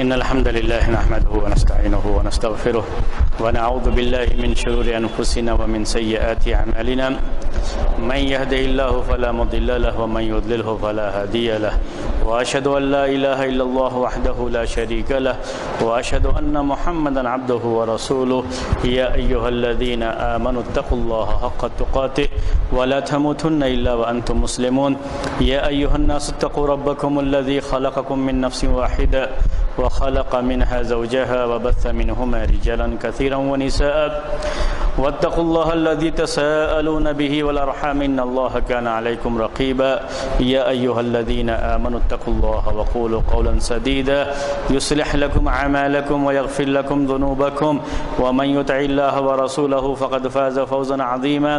إن الحمد لله نحمده ونستعينه ونستغفره ونعوذ بالله من شرور أنفسنا ومن سيئات أعمالنا من يهده الله فلا مضل له ومن يضلله فلا هادي له وأشهد أن لا إله إلا الله وحده لا شريك له وأشهد أن محمدا عبده ورسوله يا أيها الذين آمنوا اتقوا الله حق تقاته ولا تموتن إلا وأنتم مسلمون يا أيها الناس اتقوا ربكم الذي خلقكم من نفس واحدة وخلق منها زوجها وبث منهما رجالا كثيرا ونساء واتقوا الله الذي تساءلون به والأرحام إن الله كان عليكم رقيبا يا أيها الذين آمنوا اتقوا الله وقولوا قولا سديدا يصلح لكم أعمالكم ويغفر لكم ذنوبكم ومن يطع الله ورسوله فقد فاز فوزا عظيما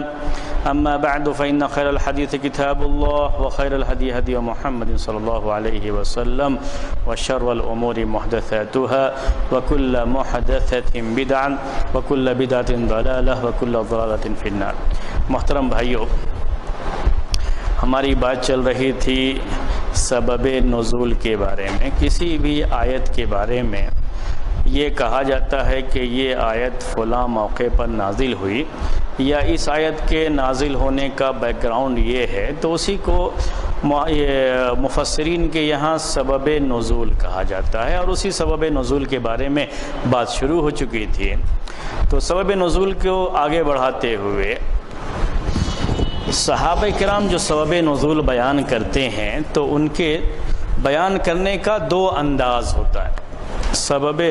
أما بعد فإن خير الحديث كتاب الله وخير الهدي هدي محمد صلى الله عليه وسلم وشر الأمور محدثاتها وكل محدثة بدعة وكل بدعة ضلالة وكل ضلالة في النار۔ محترم بھائیو، ہماری بات چل رہی تھی سبب نزول کے بارے میں۔ کسی بھی آیت کے بارے میں یہ کہا جاتا ہے کہ یہ آیت فلاں موقع پر نازل ہوئی یا اس آیت کے نازل ہونے کا بیک گراؤنڈ یہ ہے، تو اسی کو مفسرین کے یہاں سبب نزول کہا جاتا ہے، اور اسی سبب نزول کے بارے میں بات شروع ہو چکی تھی۔ تو سبب نزول کو آگے بڑھاتے ہوئے صحابہ کرام جو سبب نزول بیان کرتے ہیں تو ان کے بیان کرنے کا دو انداز ہوتا ہے۔ سبب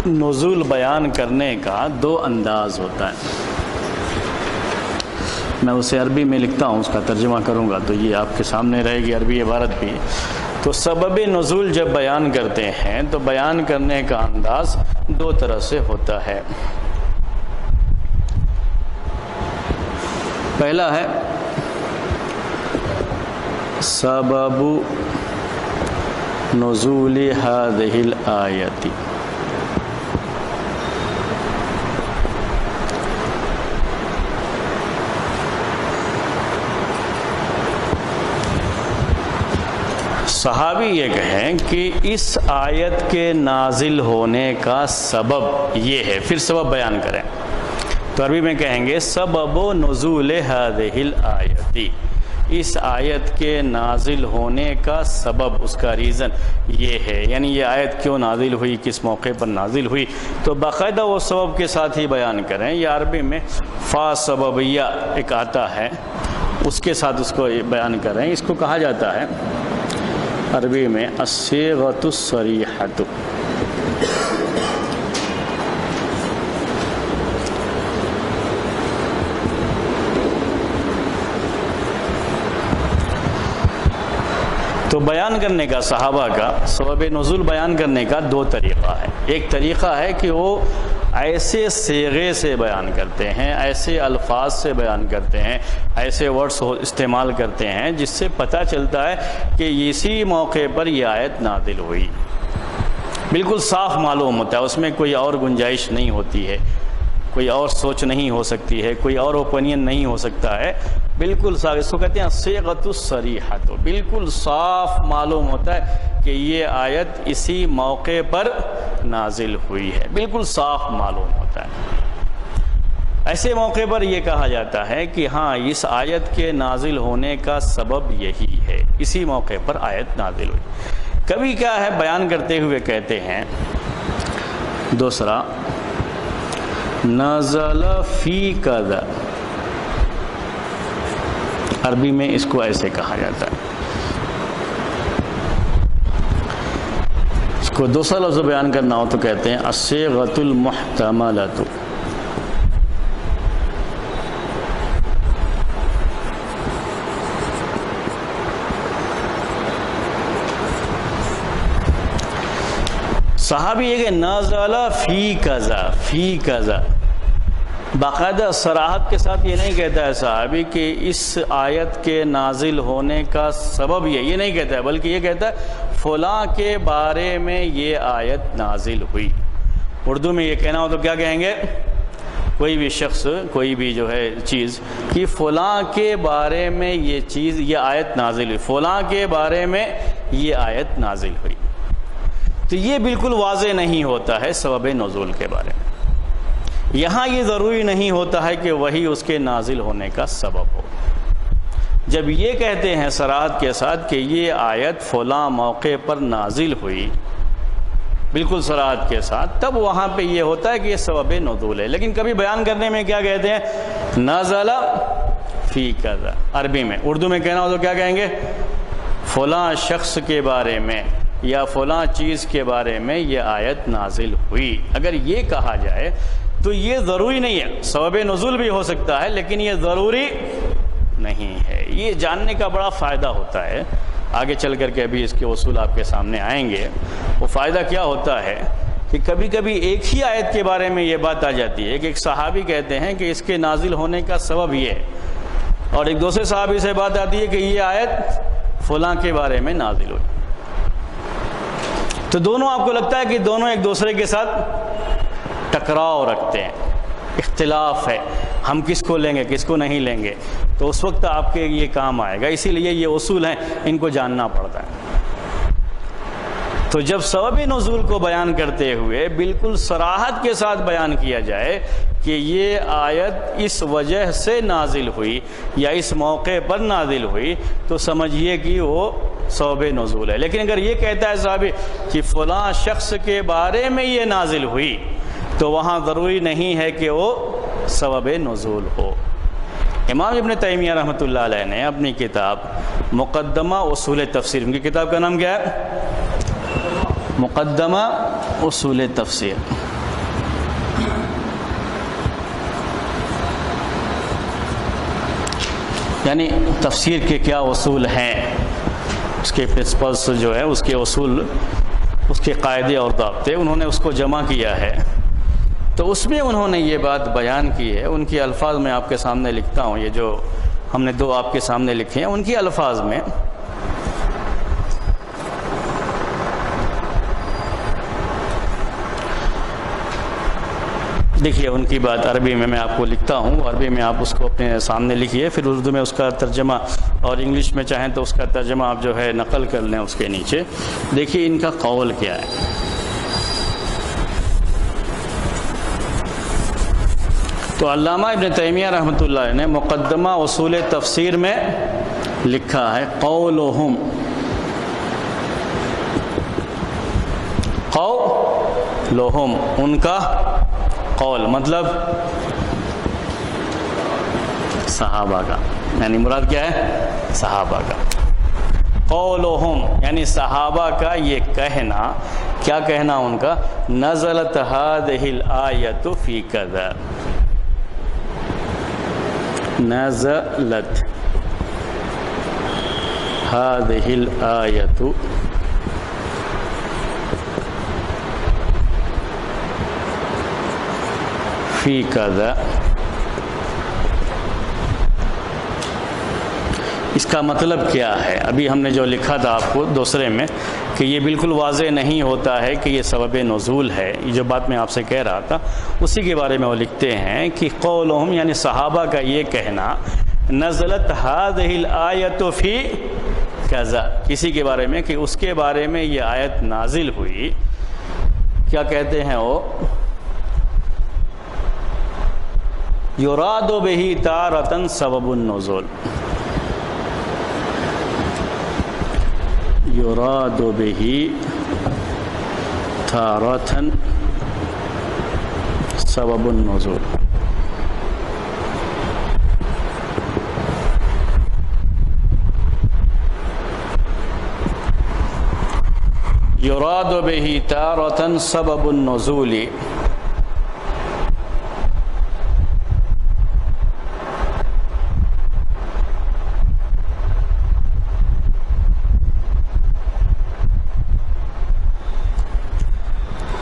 نزول بیان کرنے کا دو انداز ہوتا ہے۔ میں اسے عربی میں لکھتا ہوں، اس کا ترجمہ کروں گا تو یہ آپ کے سامنے رہے گی عربی عبارت بھی۔ تو سبب نزول جب بیان کرتے ہیں تو بیان کرنے کا انداز دو طرح سے ہوتا ہے۔ پہلا ہے سبب نزول هذه الآیت، صحابی یہ کہیں کہ اس آیت کے نازل ہونے کا سبب یہ ہے، پھر سبب بیان کریں تو عربی میں کہیں گے سبب نزول هذه الآیت، اس آیت کے نازل ہونے کا سبب، اس کا ریزن یہ ہے، یعنی یہ آیت کیوں نازل ہوئی، کس موقع پر نازل ہوئی، تو باقاعدہ وہ سبب کے ساتھ ہی بیان کریں۔ یا عربی میں فا سببیہ ایک آتا ہے، اس کے ساتھ اس کو بیان کریں۔ اس کو کہا جاتا ہے عربی میں الصیغۃ الصریحۃ۔ تو بیان کرنے کا صحابہ کا سبب نزول بیان کرنے کا دو طریقہ ہے۔ ایک طریقہ ہے کہ وہ ایسے صیغے سے بیان کرتے ہیں، ایسے الفاظ سے بیان کرتے ہیں، ایسے ورڈز استعمال کرتے ہیں جس سے پتہ چلتا ہے کہ اسی موقع پر یہ آیت نازل ہوئی۔ بالکل صاف معلوم ہوتا ہے، اس میں کوئی اور گنجائش نہیں ہوتی ہے، کوئی اور سوچ نہیں ہو سکتی ہے، کوئی اور اوپینین نہیں ہو سکتا ہے، بالکل صاف۔ اس کو کہتے ہیں صیغۃ الصریحہ، تو بالکل صاف معلوم ہوتا ہے کہ یہ آیت اسی موقع پر نازل ہوئی ہے، بالکل صاف معلوم ہوتا ہے۔ ایسے موقع پر یہ کہا جاتا ہے کہ ہاں اس آیت کے نازل ہونے کا سبب یہی ہے، اسی موقع پر آیت نازل ہوئی۔ کبھی کیا ہے بیان کرتے ہوئے کہتے ہیں دوسرا نزل فی کذا، عربی میں اس کو ایسے کہا جاتا ہے۔ اس کو دوسرا لفظ بیان کرنا ہو تو کہتے ہیں الصیغۃ المحتملۃ۔ صحابی یہ کہ نازل فی کذا، فی کذا، باقاعدہ صراحت کے ساتھ یہ نہیں کہتا ہے صحابی کہ اس آیت کے نازل ہونے کا سبب یہ نہیں کہتا ہے، بلکہ یہ کہتا ہے فلاں کے بارے میں یہ آیت نازل ہوئی۔ اردو میں یہ کہنا ہو تو کیا کہیں گے؟ کوئی بھی شخص، کوئی بھی جو ہے چیز کہ فلاں کے بارے میں یہ چیز، یہ آیت نازل ہوئی، فلاں کے بارے میں یہ آیت نازل ہوئی۔ تو تو یہ بالکل واضح نہیں ہوتا ہے سبب نزول کے بارے میں۔ یہاں یہ ضروری نہیں ہوتا ہے کہ وہی اس کے نازل ہونے کا سبب ہو۔ جب یہ کہتے ہیں صراحت کے ساتھ کہ یہ آیت فلاں موقع پر نازل ہوئی بالکل صراحت کے ساتھ، تب وہاں پہ یہ ہوتا ہے کہ یہ سبب نزول ہے۔ لیکن کبھی بیان کرنے میں کیا کہتے ہیں؟ نزل فی کذا، عربی میں۔ اردو میں کہنا ہو تو کیا کہیں گے؟ فلاں شخص کے بارے میں یا فلاں چیز کے بارے میں یہ آیت نازل ہوئی۔ اگر یہ کہا جائے تو یہ ضروری نہیں ہے، سبب نزول بھی ہو سکتا ہے لیکن یہ ضروری نہیں ہے۔ یہ جاننے کا بڑا فائدہ ہوتا ہے، آگے چل کر کے ابھی اس کے اصول آپ کے سامنے آئیں گے۔ وہ فائدہ کیا ہوتا ہے کہ کبھی کبھی ایک ہی آیت کے بارے میں یہ بات آ جاتی ہے کہ ایک صحابی کہتے ہیں کہ اس کے نازل ہونے کا سبب یہ ہے، اور ایک دوسرے صحابی سے بات آتی ہے کہ یہ آیت فلاں کے بارے میں نازل ہوئی۔ تو دونوں آپ کو لگتا ہے کہ دونوں ایک دوسرے کے ساتھ ٹکراؤ رکھتے ہیں، اختلاف ہے، ہم کس کو لیں گے کس کو نہیں لیں گے، تو اس وقت آپ کے یہ کام آئے گا۔ اسی لیے یہ اصول ہیں، ان کو جاننا پڑتا ہے۔ تو جب سبب نزول کو بیان کرتے ہوئے بالکل صراحت کے ساتھ بیان کیا جائے کہ یہ آیت اس وجہ سے نازل ہوئی یا اس موقع پر نازل ہوئی، تو سمجھیے کہ وہ سبب نزول ہے۔ لیکن اگر یہ کہتا ہے صحابی کہ فلاں شخص کے بارے میں یہ نازل ہوئی، تو وہاں ضروری نہیں ہے کہ وہ سبب نزول ہو۔ امام ابن تیمیہ رحمۃ اللہ علیہ نے اپنی کتاب مقدمہ اصول تفسیر، ان کی کتاب کا نام کیا ہے؟ مقدمہ اصول تفسیر۔ یعنی تفسیر کے کیا اصول ہیں، اس کے پرنسپلس جو ہے، اس کے اصول، اس کے قاعدے اور ضابطے، انہوں نے اس کو جمع کیا ہے۔ تو اس میں انہوں نے یہ بات بیان کی ہے، ان کے الفاظ میں آپ کے سامنے لکھتا ہوں، یہ جو ہم نے دو آپ کے سامنے لکھے ہیں ان کے الفاظ میں۔ دیکھیے ان کی بات عربی میں آپ کو لکھتا ہوں، عربی میں آپ اس کو اپنے سامنے لکھیے، پھر اردو میں اس کا ترجمہ، اور انگلش میں چاہیں تو اس کا ترجمہ آپ جو ہے نقل کر لیں اس کے نیچے۔ دیکھیے ان کا قول کیا ہے۔ تو علامہ ابن تیمیہ رحمۃ اللہ نے مقدمہ اصول تفسیر میں لکھا ہے قولہم، قولہم ان کا قول، مطلب صحابہ کا، یعنی مراد کیا ہے؟ صحابہ کا۔ قولہم یعنی صحابہ کا یہ کہنا، کیا کہنا ان کا؟ نزلت هذه الآیۃ فی کذا، نزلت هذه الآیۃ فی کذا۔ اس کا مطلب کیا ہے؟ ابھی ہم نے جو لکھا تھا آپ کو دوسرے میں کہ یہ بالکل واضح نہیں ہوتا ہے کہ یہ سبب نزول ہے، یہ جو بات میں آپ سے کہہ رہا تھا اسی کے بارے میں وہ لکھتے ہیں کہ قولہم یعنی صحابہ کا یہ کہنا، نزلت هذه الآیۃ فی کذا، کسی کے بارے میں کہ اس کے بارے میں یہ آیت نازل ہوئی، کیا کہتے ہیں وہ؟ یراد بہ تارۃ سبب النزول، یراد بہ تارۃ سبب النزول۔ یراد بہ تارۃ سبب النزول،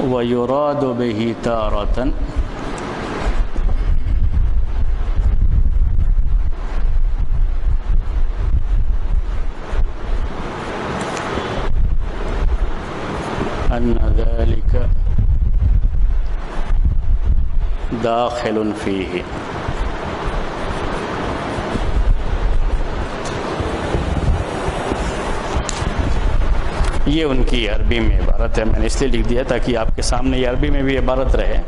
وَيُرَادُ بِهِ تَارَةً أَنَّ ذَلِكَ دَاخِلٌ فِيهِ۔ یہ ان کی عربی میں عبارت ہے، میں نے اس لیے لکھ دیا تاکہ آپ کے سامنے یہ عربی میں بھی عبارت رہے.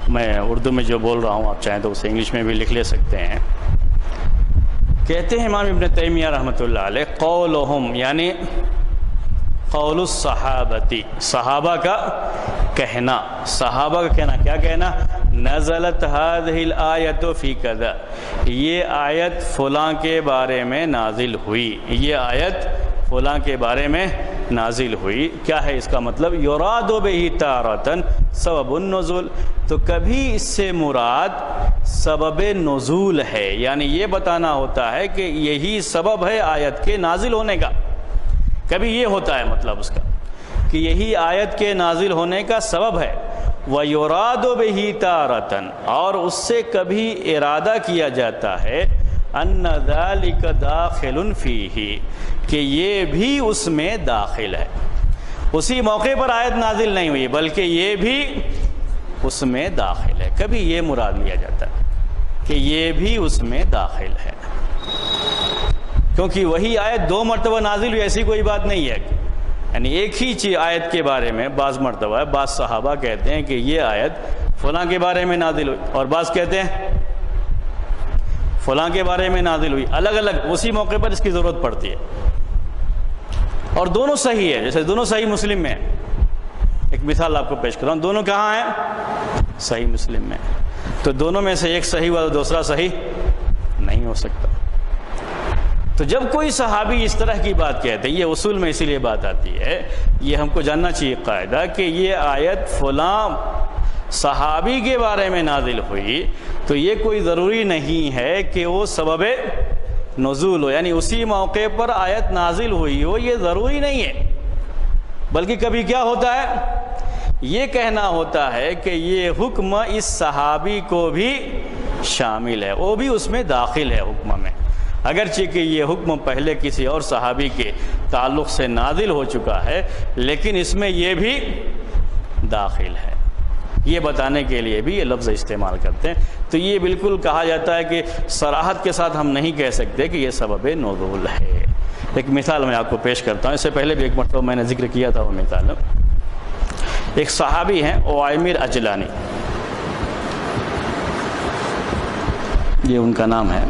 میں اردو میں جو بول رہا ہوں آپ چاہیں تو اسے انگلش میں بھی لکھ لے سکتے ہیں. کہتے ہیں امام ابن تیمیہ رحمۃ اللہ علیہ، قولہم یعنی قول الصحابتی، صحابہ کا کہنا. صحابہ کا کہنا، کیا کہنا؟ نزلت هذه الآیت فی کذا، یہ آیت فلاں کے بارے میں نازل ہوئی، یہ آیت فلاں کے بارے میں نازل ہوئی. کیا ہے اس کا مطلب؟ یراد بہ تارۃ سبب النزول، تو کبھی اس سے مراد سبب نزول ہے، یعنی یہ بتانا ہوتا ہے کہ یہی سبب ہے آیت کے نازل ہونے کا. کبھی یہ ہوتا ہے مطلب اس کا کہ یہی آیت کے نازل ہونے کا سبب ہے. وَيُرَادُ بِهِ تَارَةً، اور اس سے کبھی ارادہ کیا جاتا ہے أَنَّ ذَلِكَ دَاخِلٌ فِيهِ، کہ یہ بھی اس میں داخل ہے. اسی موقع پر آیت نازل نہیں ہوئی بلکہ یہ بھی اس میں داخل ہے. کبھی یہ مراد لیا جاتا ہے کہ یہ بھی اس میں داخل ہے، کیونکہ وہی آیت 2 مرتبہ نازل ہوئی ایسی کوئی بات نہیں ہے. یعنی ایک ہی آیت کے بارے میں بعض مرتبہ بعض صحابہ کہتے ہیں کہ یہ آیت فلاں کے بارے میں نازل ہوئی، اور بعض کہتے ہیں فلاں کے بارے میں نازل ہوئی. الگ الگ اسی موقع پر اس کی ضرورت پڑتی ہے، اور دونوں صحیح ہے. جیسے دونوں صحیح مسلم میں ہیں. ایک مثال آپ کو پیش کر رہا ہوں، دونوں کہاں ہیں؟ صحیح مسلم میں. تو دونوں میں سے ایک صحیح ہوا تو دوسرا صحیح نہیں ہو سکتا. تو جب کوئی صحابی اس طرح کی بات کہتے ہیں، یہ اصول میں اسی لیے بات آتی ہے، یہ ہم کو جاننا چاہیے قاعدہ کہ یہ آیت فلاں صحابی کے بارے میں نازل ہوئی تو یہ کوئی ضروری نہیں ہے کہ وہ سبب نزول ہو، یعنی اسی موقع پر آیت نازل ہوئی ہو، یہ ضروری نہیں ہے. بلکہ کبھی کیا ہوتا ہے، یہ کہنا ہوتا ہے کہ یہ حکم اس صحابی کو بھی شامل ہے، وہ بھی اس میں داخل ہے حکم میں، اگرچہ کہ یہ حکم پہلے کسی اور صحابی کے تعلق سے نازل ہو چکا ہے، لیکن اس میں یہ بھی داخل ہے. یہ بتانے کے لیے بھی یہ لفظ استعمال کرتے ہیں. تو یہ بالکل کہا جاتا ہے کہ صراحت کے ساتھ ہم نہیں کہہ سکتے کہ یہ سبب نزول ہے. ایک مثال میں آپ کو پیش کرتا ہوں، اس سے پہلے بھی ایک مرتبہ میں نے ذکر کیا تھا وہ مثال. ایک صحابی ہیں اوائمر اجلانی، یہ ان کا نام ہے.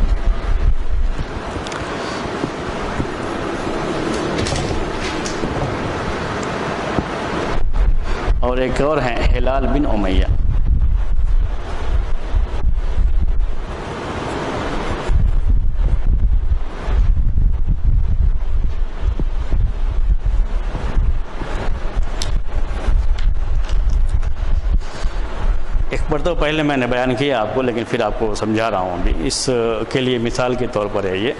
اور ایک اور ہیں ہلال بن امیہ. ایک بار تو پہلے میں نے بیان کیا آپ کو، لیکن پھر آپ کو سمجھا رہا ہوں ابھی. اس کے لیے مثال کے طور پر ہے یہ،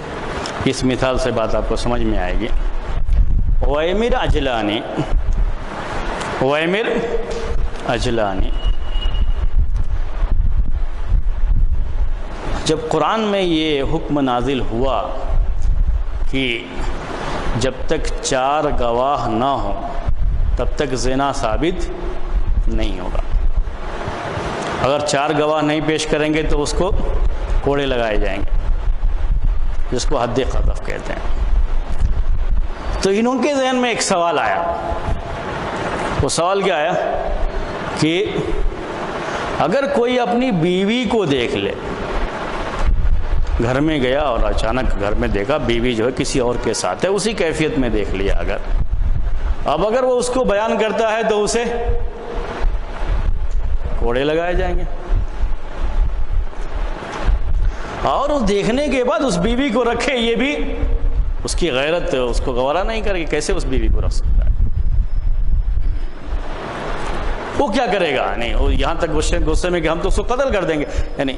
اس مثال سے بات آپ کو سمجھ میں آئے گی. اوائمر اجلانی، اوائمر اجلانی جب قرآن میں یہ حکم نازل ہوا کہ جب تک 4 گواہ نہ ہوں تب تک زنا ثابت نہیں ہوگا، اگر 4 گواہ نہیں پیش کریں گے تو اس کو کوڑے لگائے جائیں گے، جس کو حد قذف کہتے ہیں. تو انہوں کے ذہن میں ایک سوال آیا. وہ سوال کیا آیا کہ اگر کوئی اپنی بیوی کو دیکھ لے، گھر میں گیا اور اچانک گھر میں دیکھا بیوی جو ہے کسی اور کے ساتھ ہے، اسی کیفیت میں دیکھ لیا، اگر وہ اس کو بیان کرتا ہے تو اسے کوڑے لگائے جائیں گے، اور اس دیکھنے کے بعد اس بیوی کو رکھے، یہ بھی اس کی غیرت اس کو گوارا نہیں کرے گی. کیسے اس بیوی کو رکھ سکتا ہے؟ وہ کیا کرے گا؟ نہیں، وہ یہاں تک غصے میں کہ ہم تو اس کو قتل کر دیں گے. یعنی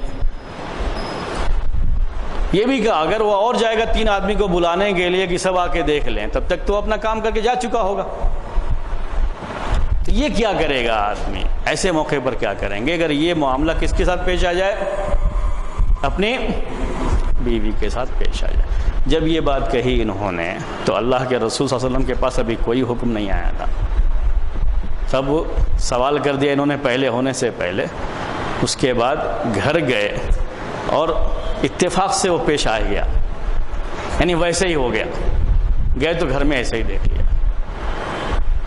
یہ بھی کہا اگر وہ اور جائے گا 3 آدمی کو بلانے کے لیے کہ سب آ کے دیکھ لیں، تب تک تو اپنا کام کر کے جا چکا ہوگا. تو یہ کیا کرے گا آدمی ایسے موقع پر؟ کیا کریں گے اگر یہ معاملہ کس کے ساتھ پیش آ جائے؟ اپنی بیوی کے ساتھ پیش آ جائے. جب یہ بات کہی انہوں نے تو اللہ کے رسول صلی اللہ علیہ وسلم کے پاس ابھی کوئی حکم نہیں آیا تھا. سب سوال کر دیا انہوں نے پہلے ہونے سے پہلے. اس کے بعد گھر گئے اور اتفاق سے وہ پیش آ گیا، یعنی ویسے ہی ہو گیا. گئے تو گھر میں ایسے ہی دیکھ لیا.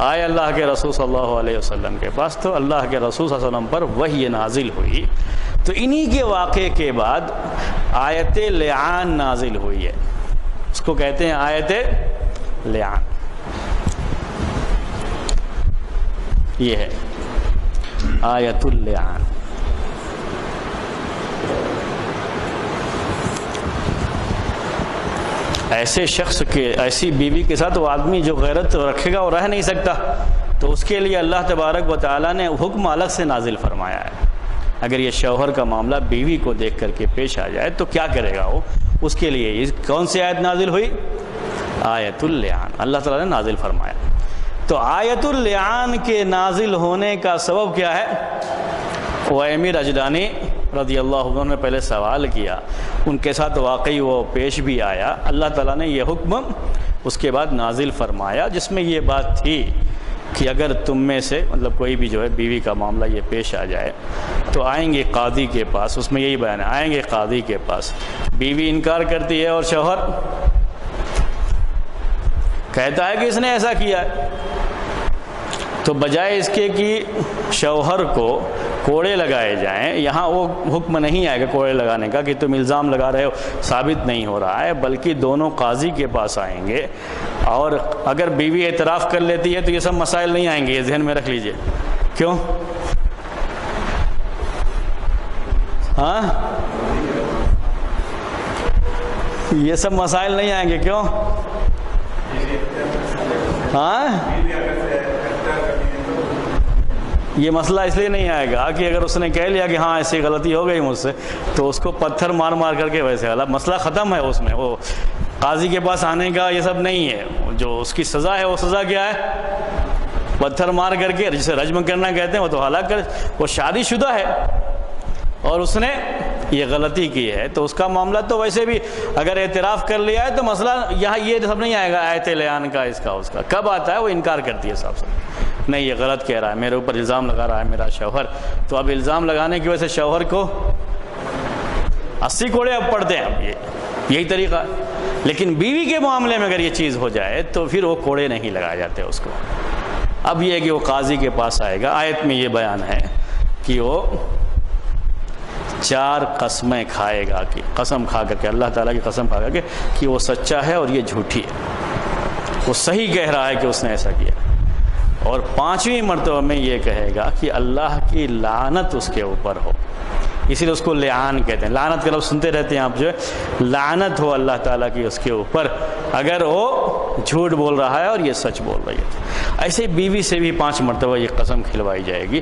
آئے اللہ کے رسول صلی اللہ علیہ وسلم کے پاس، تو اللہ کے رسول صلی اللہ علیہ وسلم پر وحی نازل ہوئی، تو انہی کے واقعے کے بعد آیت لعان نازل ہوئی ہے، اس کو کہتے ہیں آیت لعان، یہ ہے آیت اللعان۔ ایسے شخص کے، ایسی بیوی کے ساتھ وہ آدمی جو غیرت رکھے گا وہ رہ نہیں سکتا، تو اس کے لیے اللہ تبارک و تعالیٰ نے حکم الگ سے نازل فرمایا ہے۔ اگر یہ شوہر کا معاملہ بیوی کو دیکھ کر کے پیش آ جائے تو کیا کرے گا وہ، اس کے لیے کون سی آیت نازل ہوئی؟ آیت اللعان، اللہ تعالیٰ نے نازل فرمایا۔ تو آیت اللعان کے نازل ہونے کا سبب کیا ہے؟ وائمر اجلانی رضی اللہ عنہ نے پہلے سوال کیا، ان کے ساتھ واقعی وہ پیش بھی آیا، اللہ تعالیٰ نے یہ حکم اس کے بعد نازل فرمایا، جس میں یہ بات تھی کہ اگر تم میں سے مطلب کوئی بھی جو ہے بیوی کا معاملہ یہ پیش آ جائے تو آئیں گے قاضی کے پاس، اس میں یہی بیان ہے، آئیں گے قاضی کے پاس، بیوی انکار کرتی ہے اور شوہر کہتا ہے کہ اس نے ایسا کیا ہے، تو بجائے اس کے کہ شوہر کو کوڑے لگائے جائیں، یہاں وہ حکم نہیں آئے گا کوڑے لگانے کا کہ تم الزام لگا رہے ہو ثابت نہیں ہو رہا ہے، بلکہ دونوں قاضی کے پاس آئیں گے، اور اگر بیوی اعتراف کر لیتی ہے تو یہ سب مسائل نہیں آئیں گے، یہ ذہن میں رکھ لیجئے۔ کیوں؟ ہاں یہ سب مسائل نہیں آئیں گے، کیوں؟ ہاں یہ مسئلہ اس لیے نہیں آئے گا کہ اگر اس نے کہہ لیا کہ ہاں ایسی غلطی ہو گئی مجھ سے، تو اس کو پتھر مار مار کر کے ویسے غلط، مسئلہ ختم ہے، اس میں وہ قاضی کے پاس آنے کا یہ سب نہیں ہے، جو اس کی سزا ہے وہ سزا کیا ہے؟ پتھر مار کر کے، جسے رجم کرنا کہتے ہیں، وہ تو ہلاک کر، وہ شادی شدہ ہے اور اس نے یہ غلطی کی ہے، تو اس کا معاملہ تو ویسے بھی اگر اعتراف کر لیا ہے تو مسئلہ یہاں یہ سب نہیں آئے گا آیت لعان کا، اس کا اس کا کب آتا ہے؟ وہ انکار کرتی ہے صاحب سے، نہیں یہ غلط کہہ رہا ہے، میرے اوپر الزام لگا رہا ہے میرا شوہر، تو اب الزام لگانے کی وجہ سے شوہر کو 80 کوڑے اب پڑتے ہیں، اب یہی طریقہ ہے۔ لیکن بیوی کے معاملے میں اگر یہ چیز ہو جائے تو پھر وہ کوڑے نہیں لگائے جاتے اس کو، اب یہ ہے کہ وہ قاضی کے پاس آئے گا، آیت میں یہ بیان ہے کہ وہ 4 قسمیں کھائے گا، کہ قسم کھا کر کے، اللہ تعالیٰ کی قسم کھا کر کے کہ وہ سچا ہے اور یہ جھوٹی ہے، وہ صحیح کہہ رہا ہے کہ اس نے ایسا کیا، اور 5ویں مرتبہ میں یہ کہے گا کہ اللہ کی لعنت اس کے اوپر ہو، اسی لیے اس کو لعان کہتے ہیں، لعنت کا لفظ سنتے رہتے ہیں آپ جو ہے، لعنت ہو اللہ تعالیٰ کی اس کے اوپر اگر وہ جھوٹ بول رہا ہے اور یہ سچ بول رہی ہے۔ ایسے بیوی سے بھی 5 مرتبہ یہ قسم کھلوائی جائے گی،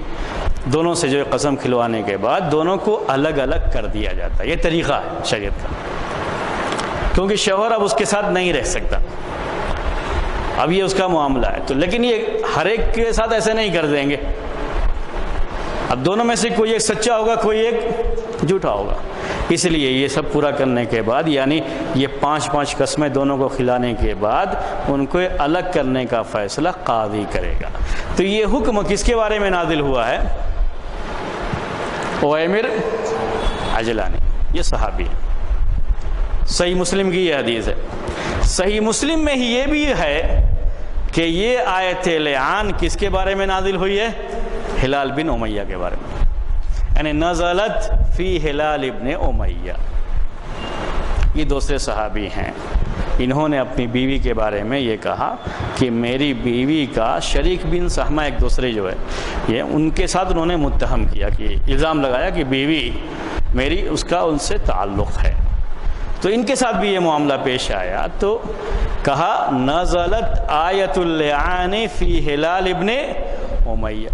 دونوں سے جو قسم کھلوانے کے بعد دونوں کو الگ الگ کر دیا جاتا ہے، یہ طریقہ ہے شریعت کا، کیونکہ شوہر اب اس کے ساتھ نہیں رہ سکتا، اب یہ اس کا معاملہ ہے، تو لیکن یہ ہر ایک کے ساتھ ایسے نہیں کر دیں گے، اب دونوں میں سے کوئی ایک سچا ہوگا کوئی ایک جھوٹا ہوگا، اس لیے یہ سب پورا کرنے کے بعد، یعنی یہ 5 قسمیں دونوں کو کھلانے کے بعد ان کو الگ کرنے کا فیصلہ قاضی کرے گا۔ تو یہ حکم کس کے بارے میں نازل ہوا ہے؟ عویمر عجلانی، یہ صحابی ہے، صحیح مسلم کی یہ حدیث ہے، صحیح مسلم میں ہی یہ بھی ہے کہ یہ آیت لعان کس کے بارے میں نازل ہوئی ہے؟ ہلال بن امیہ کے بارے میں، یعنی نزلت فی ہلال ابن امیہ، یہ دوسرے صحابی ہیں، انہوں نے اپنی بیوی کے بارے میں یہ کہا کہ میری بیوی کا شریک بن سہمہ ایک دوسرے جو ہے یہ ان کے ساتھ انہوں نے متہم کیا، کہ الزام لگایا کہ بیوی میری اس کا ان سے تعلق ہے، تو ان کے ساتھ بھی یہ معاملہ پیش آیا، تو کہا نزلت آیت اللعان فی ہلال ابن امیہ۔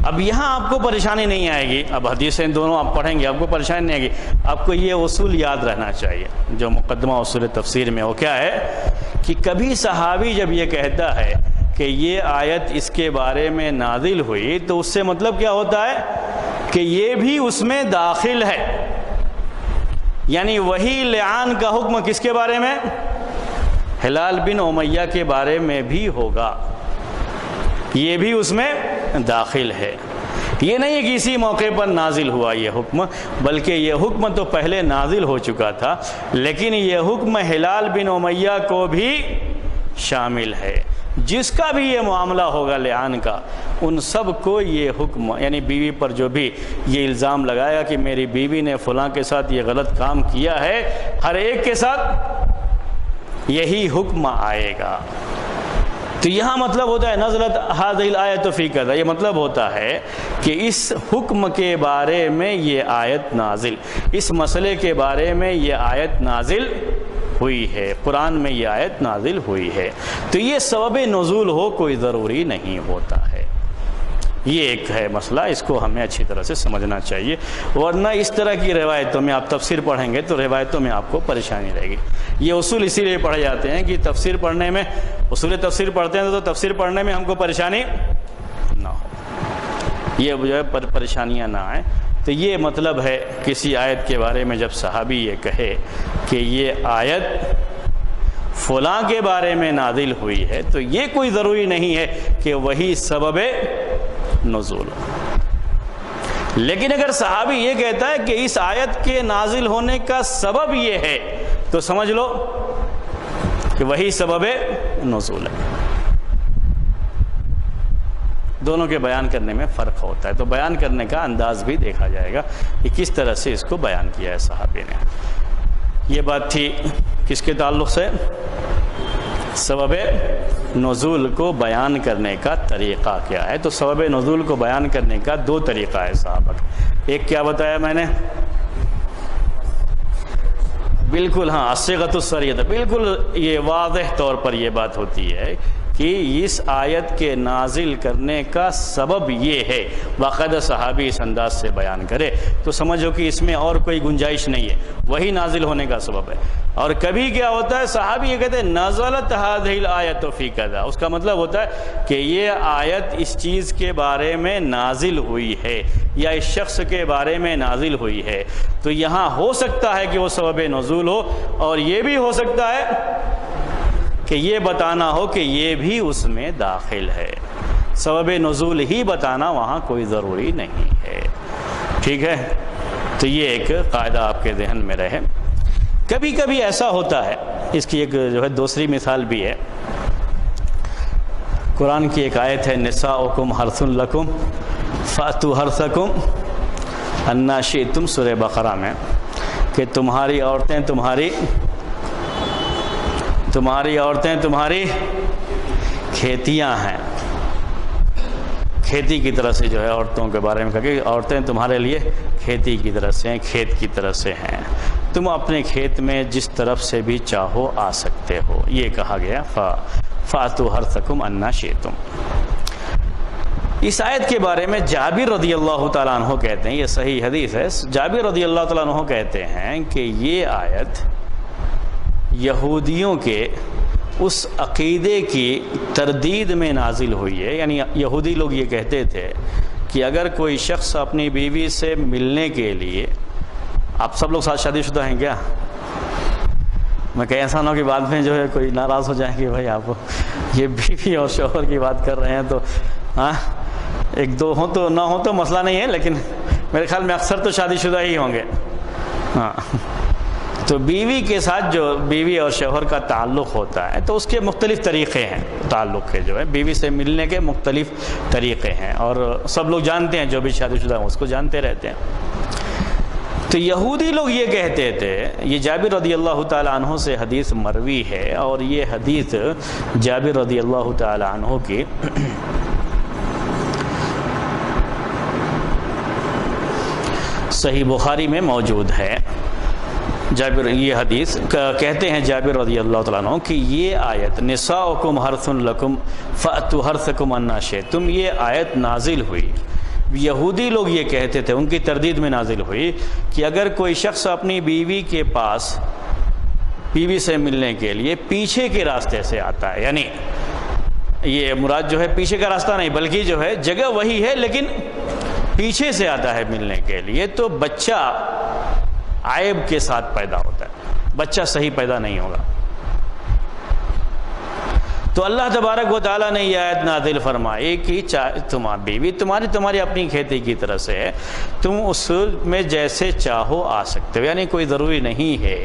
اب یہاں آپ کو پریشانی نہیں آئے گی، اب حدیثیں دونوں آپ پڑھیں گے، آپ کو پریشانی نہیں آئے گی، آپ کو یہ اصول یاد رہنا چاہیے جو مقدمہ اصول تفسیر میں، وہ کیا ہے کہ کبھی صحابی جب یہ کہتا ہے کہ یہ آیت اس کے بارے میں نازل ہوئی، تو اس سے مطلب کیا ہوتا ہے کہ یہ بھی اس میں داخل ہے، یعنی وہی لعان کا حکم کس کے بارے میں؟ ہلال بن امیہ کے بارے میں بھی ہوگا، یہ بھی اس میں داخل ہے، یہ نہیں ہے کہ اسی موقع پر نازل ہوا یہ حکم، بلکہ یہ حکم تو پہلے نازل ہو چکا تھا، لیکن یہ حکم ہلال بن امیہ کو بھی شامل ہے۔ جس کا بھی یہ معاملہ ہوگا لعان کا، ان سب کو یہ حکم، یعنی بیوی پر جو بھی یہ الزام لگایا کہ میری بیوی نے فلاں کے ساتھ یہ غلط کام کیا ہے، ہر ایک کے ساتھ یہی حکم آئے گا۔ تو یہاں مطلب ہوتا ہے نزلت ھذہ الآیۃ فی کذا، یہ مطلب ہوتا ہے کہ اس حکم کے بارے میں یہ آیت نازل، اس مسئلے کے بارے میں یہ آیت نازل ہوئی ہے، قرآن میں یہ آیت نازل ہوئی ہے۔ تو یہ سبب نزول ہو کوئی ضروری نہیں ہوتا ہے۔ یہ ایک ہے مسئلہ، اس کو ہمیں اچھی طرح سے سمجھنا چاہیے، ورنہ اس طرح کی روایتوں میں آپ تفسیر پڑھیں گے تو روایتوں میں آپ کو پریشانی رہے گی۔ یہ اصول اسی لیے پڑھے جاتے ہیں کہ تفسیر پڑھنے میں، اصول تفسیر پڑھتے ہیں تو تفسیر پڑھنے میں ہم کو پریشانی نہ ہو، یہ جو ہے پریشانیاں نہ آئیں۔ تو یہ مطلب ہے کسی آیت کے بارے میں جب صحابی یہ کہے کہ یہ آیت فلاں کے بارے میں نازل ہوئی ہے، تو یہ کوئی ضروری نہیں ہے کہ وہی سبب نزول۔ لیکن اگر صحابی یہ کہتا ہے کہ اس آیت کے نازل ہونے کا سبب یہ ہے، تو سمجھ لو کہ وہی سبب نزول ہے۔ دونوں کے بیان کرنے میں فرق ہوتا ہے، تو بیان کرنے کا انداز بھی دیکھا جائے گا کہ کس طرح سے اس کو بیان کیا ہے صحابی نے۔ یہ بات تھی کس کے تعلق سے؟ سبب نزول کو بیان کرنے کا طریقہ کیا ہے۔ تو سبب نزول کو بیان کرنے کا دو طریقہ ہے صحابہ کا۔ ایک کیا بتایا میں نے؟ بالکل ہاں، الصیغۃ الصریحہ، بالکل یہ واضح طور پر یہ بات ہوتی ہے کہ اس آیت کے نازل کرنے کا سبب یہ ہے، باقاعدہ صحابی اس انداز سے بیان کرے تو سمجھو کہ اس میں اور کوئی گنجائش نہیں ہے، وہی نازل ہونے کا سبب ہے۔ اور کبھی کیا ہوتا ہے، صحابی یہ کہتے ہیں نزلت ھذہ الآیۃ فی کذا، اس کا مطلب ہوتا ہے کہ یہ آیت اس چیز کے بارے میں نازل ہوئی ہے یا اس شخص کے بارے میں نازل ہوئی ہے۔ تو یہاں ہو سکتا ہے کہ وہ سبب نزول ہو، اور یہ بھی ہو سکتا ہے کہ یہ بتانا ہو کہ یہ بھی اس میں داخل ہے۔ سبب نزول ہی بتانا وہاں کوئی ضروری نہیں ہے، ٹھیک ہے۔ تو یہ ایک قاعدہ آپ کے ذہن میں رہے۔ کبھی کبھی ایسا ہوتا ہے، اس کی ایک جو ہے دوسری مثال بھی ہے۔ قرآن کی ایک آیت ہے نساؤکم حرث لکم فأتوا حرثکم انا شئتم، سورہ بقرہ میں، کہ تمہاری عورتیں تمہاری کھیتیاں ہیں۔ کھیتی کی طرح سے جو ہے عورتوں کے بارے میں کہا کہ عورتیں تمہارے لیے کھیتی کی طرح سے ہیں، کھیت کی طرح سے ہیں، تم اپنے کھیت میں جس طرف سے بھی چاہو آ سکتے ہو، یہ کہا گیا فَأْتُوا حَرْثَكُمْ أَنَّا شِئْتُمْ۔ اس آیت کے بارے میں جابر رضی اللہ تعالیٰ عنہ کہتے ہیں، یہ صحیح حدیث ہے، جابر رضی اللہ تعالیٰ عنہ کہتے ہیں کہ یہ آیت یہودیوں کے اس عقیدے کی تردید میں نازل ہوئی ہے۔ یعنی یہودی لوگ یہ کہتے تھے کہ اگر کوئی شخص اپنی بیوی سے ملنے کے لیے، آپ سب لوگ ساتھ شادی شدہ ہیں کیا؟ میں کئی انسانوں کی بات میں جو ہے کوئی ناراض ہو جائیں کہ بھائی آپ یہ بیوی اور شوہر کی بات کر رہے ہیں، تو ہاں ایک دو ہوں تو نہ ہوں تو مسئلہ نہیں ہے، لیکن میرے خیال میں اکثر تو شادی شدہ ہی ہوں گے۔ ہاں، تو بیوی کے ساتھ جو بیوی اور شوہر کا تعلق ہوتا ہے تو اس کے مختلف طریقے ہیں، تعلق کے جو ہے بیوی سے ملنے کے مختلف طریقے ہیں، اور سب لوگ جانتے ہیں، جو بھی شادی شدہ ہیں اس کو جانتے رہتے ہیں۔ تو یہودی لوگ یہ کہتے تھے، یہ جابر رضی اللہ تعالیٰ عنہ سے حدیث مروی ہے، اور یہ حدیث جابر رضی اللہ تعالیٰ عنہ کی صحیح بخاری میں موجود ہے۔ جابر، یہ حدیث کہتے ہیں جابر رضی اللہ تعالیٰ عنہ کہ یہ آیت نساؤکم حرث لکم فأتوا حرثکم انا شئتم، یہ آیت نازل ہوئی، یہودی لوگ یہ کہتے تھے، ان کی تردید میں نازل ہوئی کہ اگر کوئی شخص اپنی بیوی کے پاس، بیوی سے ملنے کے لیے پیچھے کے راستے سے آتا ہے، یعنی یہ مراد جو ہے پیچھے کا راستہ نہیں بلکہ جو ہے جگہ وہی ہے لیکن پیچھے سے آتا ہے ملنے کے لیے، تو بچہ عیب کے ساتھ پیدا ہوتا ہے، بچہ صحیح پیدا نہیں ہوگا۔ تو اللہ تبارک و تعالیٰ نے یہ آیت نازل فرمائی کہ تمہاری بیوی تمہاری اپنی کھیتی کی طرح سے ہے، تم اس میں جیسے چاہو آ سکتے ہو، یعنی کوئی ضروری نہیں ہے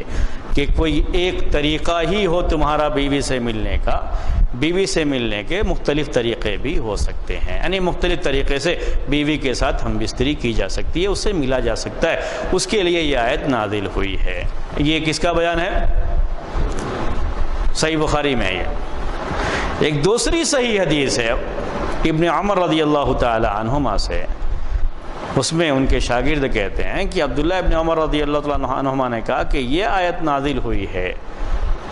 کہ کوئی ایک طریقہ ہی ہو تمہارا بیوی سے ملنے کا، بیوی سے ملنے کے مختلف طریقے بھی ہو سکتے ہیں، یعنی مختلف طریقے سے بیوی کے ساتھ ہم بستری کی جا سکتی ہے، اس سے ملا جا سکتا ہے، اس کے لیے یہ آیت نازل ہوئی ہے۔ یہ کس کا بیان ہے؟ صحیح بخاری میں یہ ایک دوسری صحیح حدیث ہے ابن عمر رضی اللہ تعالی عنہما سے، اس میں ان کے شاگرد کہتے ہیں کہ عبداللہ ابن عمر رضی اللہ تعالی عنہما نے کہا کہ یہ آیت نازل ہوئی ہے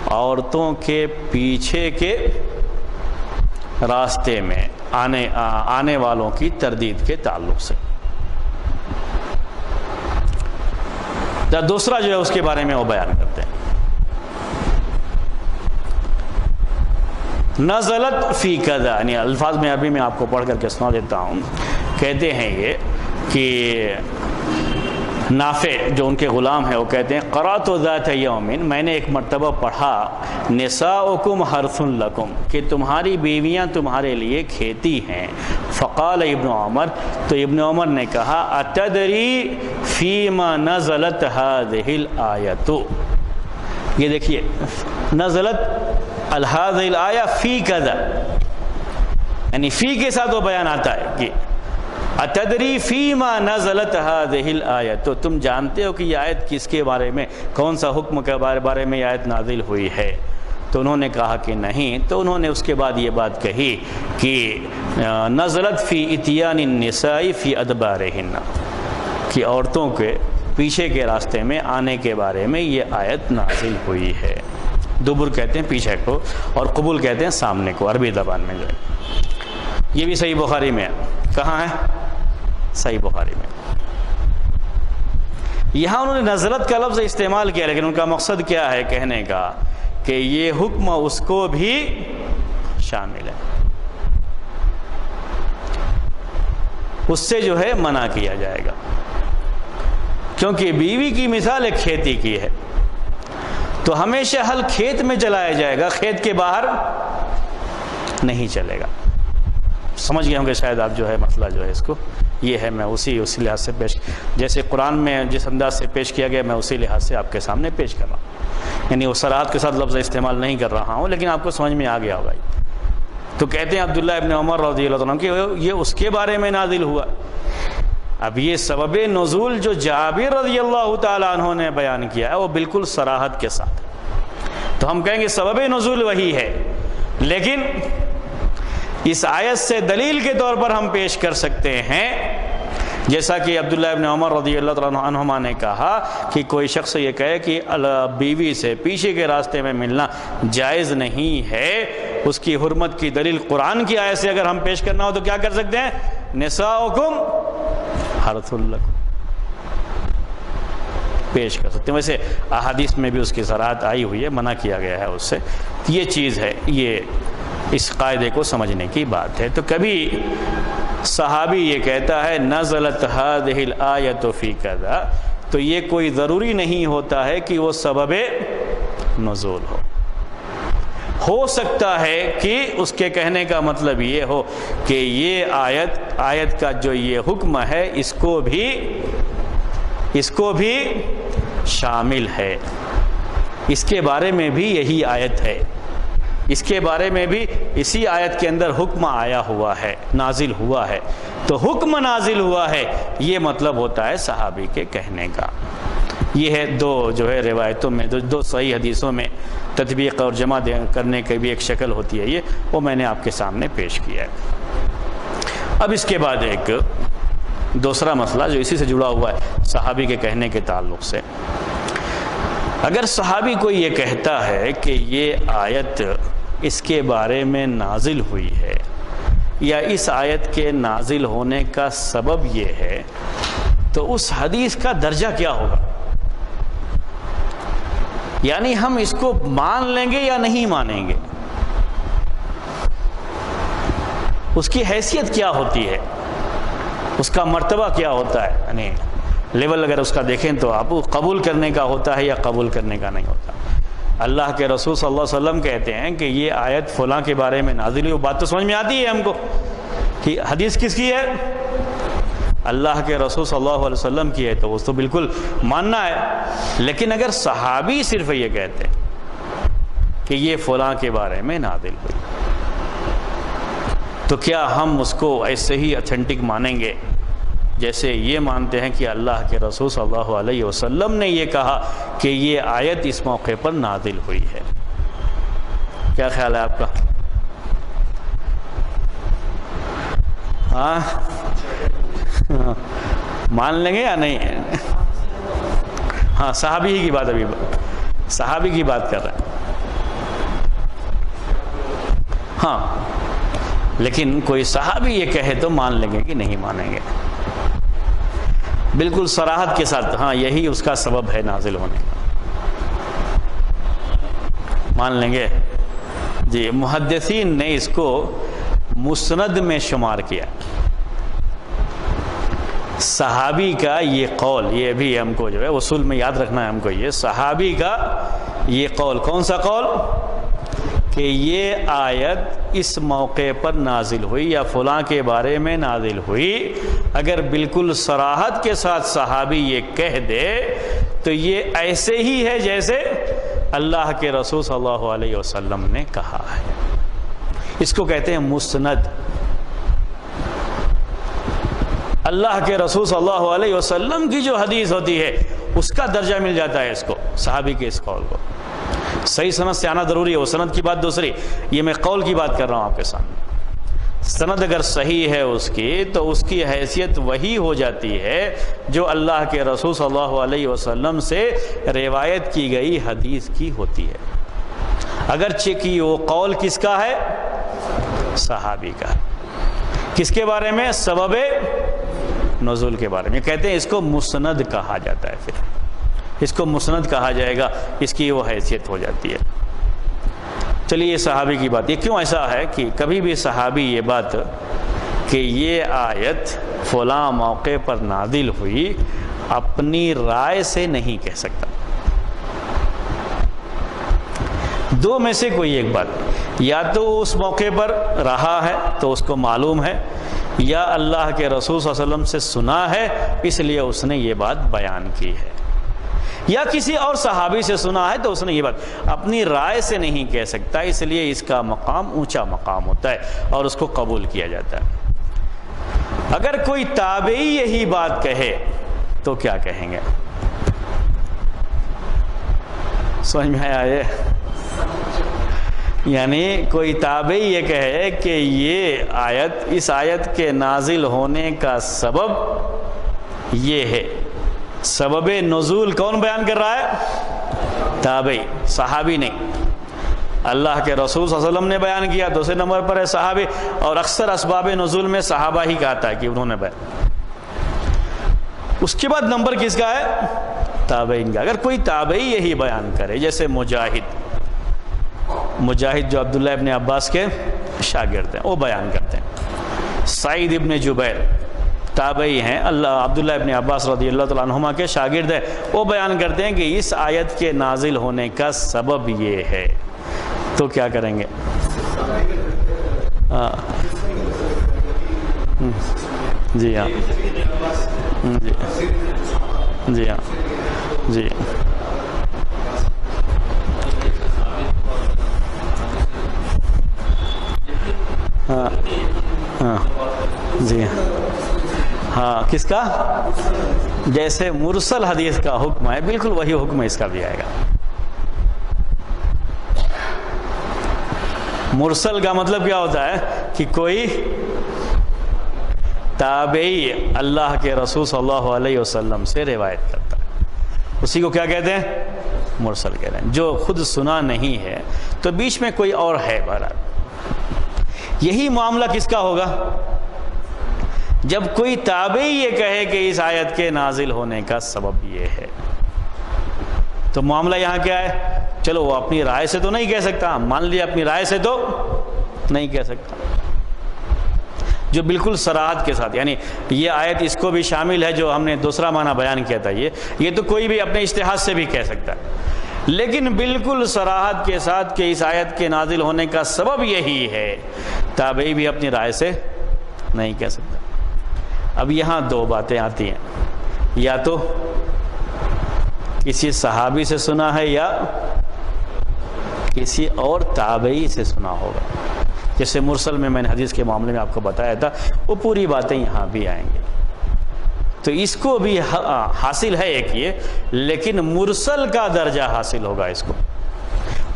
عورتوں کے پیچھے کے راستے میں آنے والوں کی تردید کے تعلق سے۔ دوسرا جو ہے اس کے بارے میں وہ بیان کرتے ہیں، نزلت فی کذا، یعنی الفاظ میں عربی میں آپ کو پڑھ کر کے سنا دیتا ہوں۔ کہتے ہیں یہ کہ نافع جو ان کے غلام ہیں وہ کہتے ہیں قرأت ذات یوم، میں نے ایک مرتبہ پڑھا نساؤکم حرث لکم، کہ تمہاری بیویاں تمہارے لیے کھیتی ہیں۔ فقال ابن عمر، تو ابن عمر نے کہا اتدری فیما نزلت هذه الآیۃ، یہ دیکھیے نزلت هذه الآیہ فی کذا، یعنی فی کے ساتھ وہ بیان آتا ہے کہ اتدری فیما نزلت هذه الآیۃ، تو تم جانتے ہو کہ یہ آیت کس کے بارے میں، کون سا حکم کے بارے میں یہ آیت نازل ہوئی ہے؟ تو انہوں نے کہا کہ نہیں، تو انہوں نے اس کے بعد یہ بات کہی کہ نزلت فی اتیان النساء فی ادبارہن، کہ عورتوں کے پیچھے کے راستے میں آنے کے بارے میں یہ آیت نازل ہوئی ہے۔ دبر کہتے ہیں پیچھے کو، اور قبول کہتے ہیں سامنے کو، عربی زبان میں جو ہے۔ یہ بھی صحیح بخاری میں ہے۔ کہاں ہے؟ صحیح بخاری میں۔ یہاں انہوں نے نزلت کا لفظ استعمال کیا، لیکن ان کا مقصد کیا ہے کہنے کا کہ یہ حکم اس کو بھی شامل ہے، اس سے جو ہے منع کیا جائے گا، کیونکہ بیوی کی مثال ایک کھیتی کی ہے، تو ہمیشہ حل کھیت میں چلایا جائے گا، کھیت کے باہر نہیں چلے گا۔ سمجھ گئے ہوں گے شاید آپ جو ہے مسئلہ جو ہے اس کو، یہ ہے میں اسی لحاظ سے پیش، جیسے قرآن میں جس انداز سے پیش کیا گیا میں اسی لحاظ سے آپ کے سامنے پیش کر رہا ہوں، یعنی وہ صراحت کے ساتھ لفظ استعمال نہیں کر رہا ہوں، لیکن آپ کو سمجھ میں آ گیا ہوگا۔ تو کہتے ہیں عبداللہ ابن عمر رضی اللہ عنہ کہ یہ اس کے بارے میں نازل ہوا۔ اب یہ سبب نزول جو جابر رضی اللہ تعالیٰ عنہ نے بیان کیا ہے وہ بالکل صراحت کے ساتھ، تو ہم کہیں گے سبب نزول وہی ہے، لیکن اس آیت سے دلیل کے طور پر ہم پیش کر سکتے ہیں، جیسا کہ عبداللہ ابن عمر رضی اللہ عنہما نے کہا کہ کوئی شخص یہ کہے کہ بیوی سے پیچھے کے راستے میں ملنا جائز نہیں ہے، اس کی حرمت کی دلیل قرآن کی آیت سے اگر ہم پیش کرنا ہو تو کیا کر سکتے ہیں؟ نساؤکم حرث لکم پیش کر سکتے ہیں۔ ویسے احادیث میں بھی اس کی صراحت آئی ہوئی ہے، منع کیا گیا ہے اس سے، یہ چیز ہے، یہ اس قاعدے کو سمجھنے کی بات ہے۔ تو کبھی صحابی یہ کہتا ہے نزلت هذه الآیۃ فی کذا، تو یہ کوئی ضروری نہیں ہوتا ہے کہ وہ سبب نزول ہو سکتا ہے کہ اس کے کہنے کا مطلب یہ ہو کہ یہ آیت کا جو یہ حکم ہے اس کو بھی شامل ہے، اس کے بارے میں بھی یہی آیت ہے، اس کے بارے میں بھی اسی آیت کے اندر حکم آیا ہوا ہے، نازل ہوا ہے، تو حکم نازل ہوا ہے یہ مطلب ہوتا ہے صحابی کے کہنے کا۔ یہ ہے دو جو ہے روایتوں میں، دو صحیح حدیثوں میں تطبیق اور جمع کرنے کی بھی ایک شکل ہوتی ہے، یہ وہ میں نے آپ کے سامنے پیش کیا ہے۔ اب اس کے بعد ایک دوسرا مسئلہ جو اسی سے جڑا ہوا ہے صحابی کے کہنے کے تعلق سے، اگر صحابی کوئی یہ کہتا ہے کہ یہ آیت اس کے بارے میں نازل ہوئی ہے یا اس آیت کے نازل ہونے کا سبب یہ ہے، تو اس حدیث کا درجہ کیا ہوگا؟ یعنی ہم اس کو مان لیں گے یا نہیں مانیں گے؟ اس کی حیثیت کیا ہوتی ہے؟ اس کا مرتبہ کیا ہوتا ہے؟ یعنی لیول اگر اس کا دیکھیں تو آپ قبول کرنے کا ہوتا ہے یا قبول کرنے کا نہیں ہوتا۔ اللہ کے رسول صلی اللہ علیہ وسلم کہتے ہیں کہ یہ آیت فلاں کے بارے میں نازل ہوئی، وہ بات تو سمجھ میں آتی ہے ہم کو کہ حدیث کس کی ہے؟ اللہ کے رسول صلی اللہ علیہ وسلم کی ہے تو اس تو بالکل ماننا ہے، لیکن اگر صحابی صرف یہ کہتے ہیں کہ یہ فلاں کے بارے میں نازل ہوئی، تو کیا ہم اس کو ایسے ہی اتھینٹک مانیں گے جیسے یہ مانتے ہیں کہ اللہ کے رسول صلی اللہ علیہ وسلم نے یہ کہا کہ یہ آیت اس موقع پر نازل ہوئی ہے؟ کیا خیال ہے آپ کا؟ ہاں مان لیں گے یا نہیں؟ ہاں صحابی ہی کی بات، ابھی صحابی کی بات کر رہے ہیں. ہاں لیکن کوئی صحابی یہ کہے تو مان لیں گے کہ نہیں مانیں گے؟ بالکل صراحت کے ساتھ ہاں یہی اس کا سبب ہے نازل ہونے کا، مان لیں گے؟ جی محدثین نے اس کو مسند میں شمار کیا. صحابی کا یہ قول، یہ بھی ہم کو جو ہے اصول میں یاد رکھنا ہے ہم کو، یہ صحابی کا یہ قول کون سا قول؟ کہ یہ آیت اس موقع پر نازل ہوئی یا فلاں کے بارے میں نازل ہوئی، اگر بالکل صراحت کے ساتھ صحابی یہ کہہ دے تو یہ ایسے ہی ہے جیسے اللہ کے رسول صلی اللہ علیہ وسلم نے کہا ہے. اس کو کہتے ہیں مسند. اللہ کے رسول صلی اللہ علیہ وسلم کی جو حدیث ہوتی ہے اس کا درجہ مل جاتا ہے اس کو، صحابی کے اس قول کو. صحیح سند سے آنا ضروری ہے، وہ سند کی بات دوسری، یہ میں قول کی بات کر رہا ہوں آپ کے سامنے. سند اگر صحیح ہے اس کی تو اس کی حیثیت وہی ہو جاتی ہے جو اللہ کے رسول صلی اللہ علیہ وسلم سے روایت کی گئی حدیث کی ہوتی ہے، اگرچہ کہ وہ قول کس کا ہے؟ صحابی کا. کس کے بارے میں؟ سبب نزول کے بارے میں. کہتے ہیں اس کو مسند کہا جاتا ہے، پھر اس کو مسند کہا جائے گا، اس کی وہ حیثیت ہو جاتی ہے. چلیے یہ صحابی کی بات. یہ کیوں ایسا ہے کہ کبھی بھی صحابی یہ بات کہ یہ آیت فلاں موقع پر نازل ہوئی اپنی رائے سے نہیں کہہ سکتا. دو میں سے کوئی ایک بات، یا تو اس موقع پر رہا ہے تو اس کو معلوم ہے، یا اللہ کے رسول صلی اللہ علیہ وسلم سے سنا ہے اس لیے اس نے یہ بات بیان کی ہے، یا کسی اور صحابی سے سنا ہے تو اس نے یہ بات اپنی رائے سے نہیں کہہ سکتا، اس لیے اس کا مقام اونچا مقام ہوتا ہے اور اس کو قبول کیا جاتا ہے. اگر کوئی تابعی یہی بات کہے تو کیا کہیں گے؟ سمجھ میں آئے؟ یعنی کوئی تابعی یہ کہے کہ یہ آیت، اس آیت کے نازل ہونے کا سبب یہ ہے. سبب نزول کون بیان کر رہا ہے؟ تابعی، صحابی نہیں. اللہ کے رسول صلی اللہ علیہ وسلم نے بیان کیا، دوسرے نمبر پر ہے صحابی، اور اکثر اسباب نزول میں صحابہ ہی کہتا ہے کہ انہوں نے بیان. اس کے بعد نمبر کس کا ہے؟ تابعین کا. اگر کوئی تابعی یہی بیان کرے، جیسے مجاہد جو عبداللہ ابن عباس کے شاگرد ہیں، وہ بیان کرتے ہیں. سعید ابن جبیر تابعی ہیں، عبداللہ ابن عباس رضی اللہ تعالیٰ عنہما کے شاگرد ہیں، وہ بیان کرتے ہیں کہ اس آیت کے نازل ہونے کا سبب یہ ہے. تو کیا کریں گے؟ جی ہاں، جی ہاں، جی ہاں ہاں جی ہاں. کس کا؟ جیسے مرسل حدیث کا حکم ہے بالکل وہی حکم اس کا بھی آئے گا. مرسل کا مطلب کیا ہوتا ہے کہ کوئی تابعی اللہ کے رسول صلی اللہ علیہ وسلم سے روایت کرتا ہے، اسی کو کیا کہتے ہیں؟ مرسل کہتے ہیں. جو خود سنا نہیں ہے تو بیچ میں کوئی اور ہے. بہرحال یہی معاملہ کس کا ہوگا؟ جب کوئی تابعی یہ کہے کہ اس آیت کے نازل ہونے کا سبب یہ ہے، تو معاملہ یہاں کیا ہے؟ چلو وہ اپنی رائے سے تو نہیں کہہ سکتا، مان لیا اپنی رائے سے تو نہیں کہہ سکتا. جو بالکل صراحت کے ساتھ، یعنی یہ آیت اس کو بھی شامل ہے جو ہم نے دوسرا معنی بیان کیا تھا، یہ تو کوئی بھی اپنے اجتہاد سے بھی کہہ سکتا ہے، لیکن بالکل صراحت کے ساتھ کہ اس آیت کے نازل ہونے کا سبب یہی ہے، تابعی بھی اپنی رائے سے نہیں کہہ سکتا. اب یہاں دو باتیں آتی ہیں، یا تو کسی صحابی سے سنا ہے یا کسی اور تابعی سے سنا ہوگا. جیسے مرسل میں نے حدیث کے معاملے میں آپ کو بتایا تھا، وہ پوری باتیں یہاں بھی آئیں گے. تو اس کو بھی حاصل ہے ایک یہ، لیکن مرسل کا درجہ حاصل ہوگا اس کو،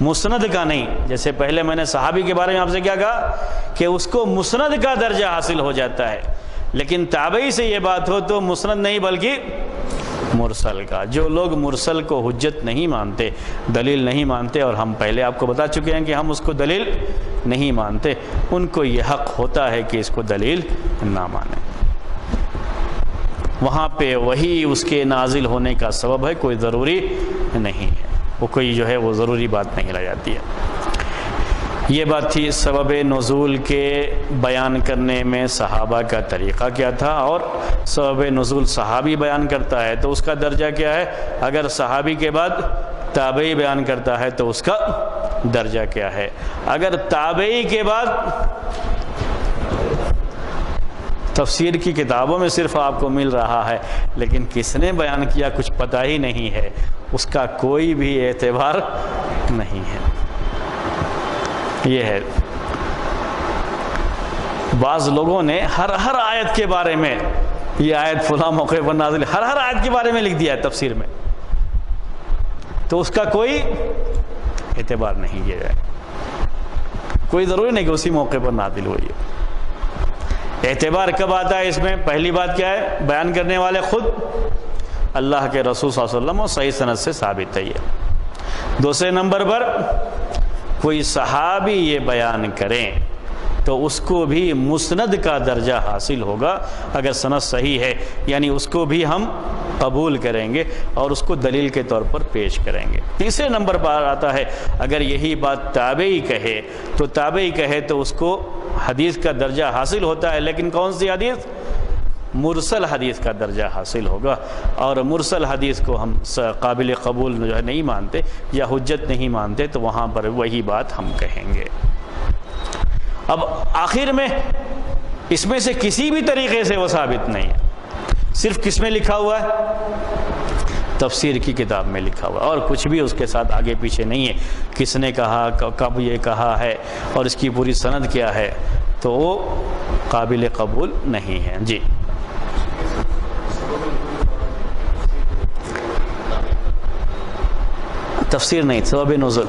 مسند کا نہیں. جیسے پہلے میں نے صحابی کے بارے میں آپ سے کیا کہا کہ اس کو مسند کا درجہ حاصل ہو جاتا ہے، لیکن تابعی سے یہ بات ہو تو مسند نہیں بلکہ مرسل کا. جو لوگ مرسل کو حجت نہیں مانتے، دلیل نہیں مانتے، اور ہم پہلے آپ کو بتا چکے ہیں کہ ہم اس کو دلیل نہیں مانتے، ان کو یہ حق ہوتا ہے کہ اس کو دلیل نہ مانیں. وہاں پہ وہی اس کے نازل ہونے کا سبب ہے، کوئی ضروری نہیں ہے، وہ کوئی جو ہے وہ ضروری بات نہیں رہ جاتی ہے. یہ بات تھی سبب نزول کے بیان کرنے میں صحابہ کا طریقہ کیا تھا، اور سبب نزول صحابی بیان کرتا ہے تو اس کا درجہ کیا ہے. اگر صحابی کے بعد تابعی بیان کرتا ہے تو اس کا درجہ کیا ہے. اگر تابعی کے بعد تفسیر کی کتابوں میں صرف آپ کو مل رہا ہے لیکن کس نے بیان کیا کچھ پتہ ہی نہیں ہے، اس کا کوئی بھی اعتبار نہیں ہے. یہ ہے بعض لوگوں نے ہر آیت کے بارے میں، یہ آیت فلاں موقع پر نازل، ہر آیت کے بارے میں لکھ دیا ہے تفسیر میں، تو اس کا کوئی اعتبار نہیں کیا جائے. کوئی ضروری نہیں کہ اسی موقع پر نازل ہوئی ہے. اعتبار کب آتا ہے اس میں؟ پہلی بات کیا ہے، بیان کرنے والے خود اللہ کے رسول صلی اللہ علیہ وسلم اور صحیح سند سے ثابت ہے. دوسرے نمبر پر کوئی صحابی یہ بیان کریں تو اس کو بھی مسند کا درجہ حاصل ہوگا اگر سند صحیح ہے، یعنی اس کو بھی ہم قبول کریں گے اور اس کو دلیل کے طور پر پیش کریں گے. تیسرے نمبر پر آتا ہے اگر یہی بات تابعی کہے تو تابعی کہے تو اس کو حدیث کا درجہ حاصل ہوتا ہے، لیکن کون سی حدیث؟ مرسل حدیث کا درجہ حاصل ہوگا. اور مرسل حدیث کو ہم قابل قبول جو ہے نہیں مانتے یا حجت نہیں مانتے، تو وہاں پر وہی بات ہم کہیں گے. اب آخر میں اس میں سے کسی بھی طریقے سے وہ ثابت نہیں ہے، صرف کس میں لکھا ہوا ہے؟ تفسیر کی کتاب میں لکھا ہوا، اور کچھ بھی اس کے ساتھ آگے پیچھے نہیں ہے. کس نے کہا، کب یہ کہا ہے، اور اس کی پوری سند کیا ہے، تو وہ قابل قبول نہیں ہے. جی تفسیر نہیں، سبب نزول.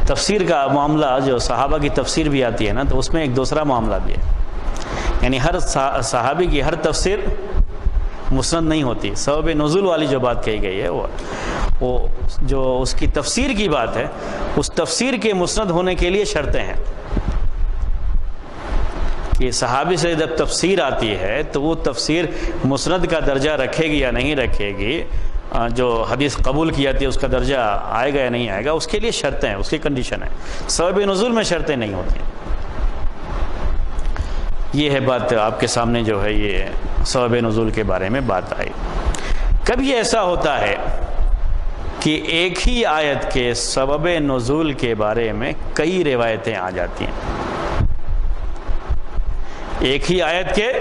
تفسیر کا معاملہ جو صحابہ کی تفسیر بھی آتی ہے نا، تو اس میں ایک دوسرا معاملہ بھی ہے. یعنی ہر صحابی کی ہر تفسیر مسند نہیں ہوتی. سبب نزول والی جو بات کہی گئی ہے وہ جو اس کی تفسیر کی بات ہے، اس تفسیر کے مسند ہونے کے لیے شرطیں ہیں کہ صحابی سے جب تفسیر آتی ہے تو وہ تفسیر مسند کا درجہ رکھے گی یا نہیں رکھے گی، جو حدیث قبول کی جاتی ہے اس کا درجہ آئے گا یا نہیں آئے گا، اس کے لیے شرطیں ہیں، اس کی کنڈیشن ہے. سبب نزول میں شرطیں نہیں ہوتی ہیں. یہ ہے بات آپ کے سامنے جو ہے یہ سبب نزول کے بارے میں بات آئی. کبھی ایسا ہوتا ہے کہ ایک ہی آیت کے سبب نزول کے بارے میں کئی روایتیں آ جاتی ہیں. ایک ہی آیت کے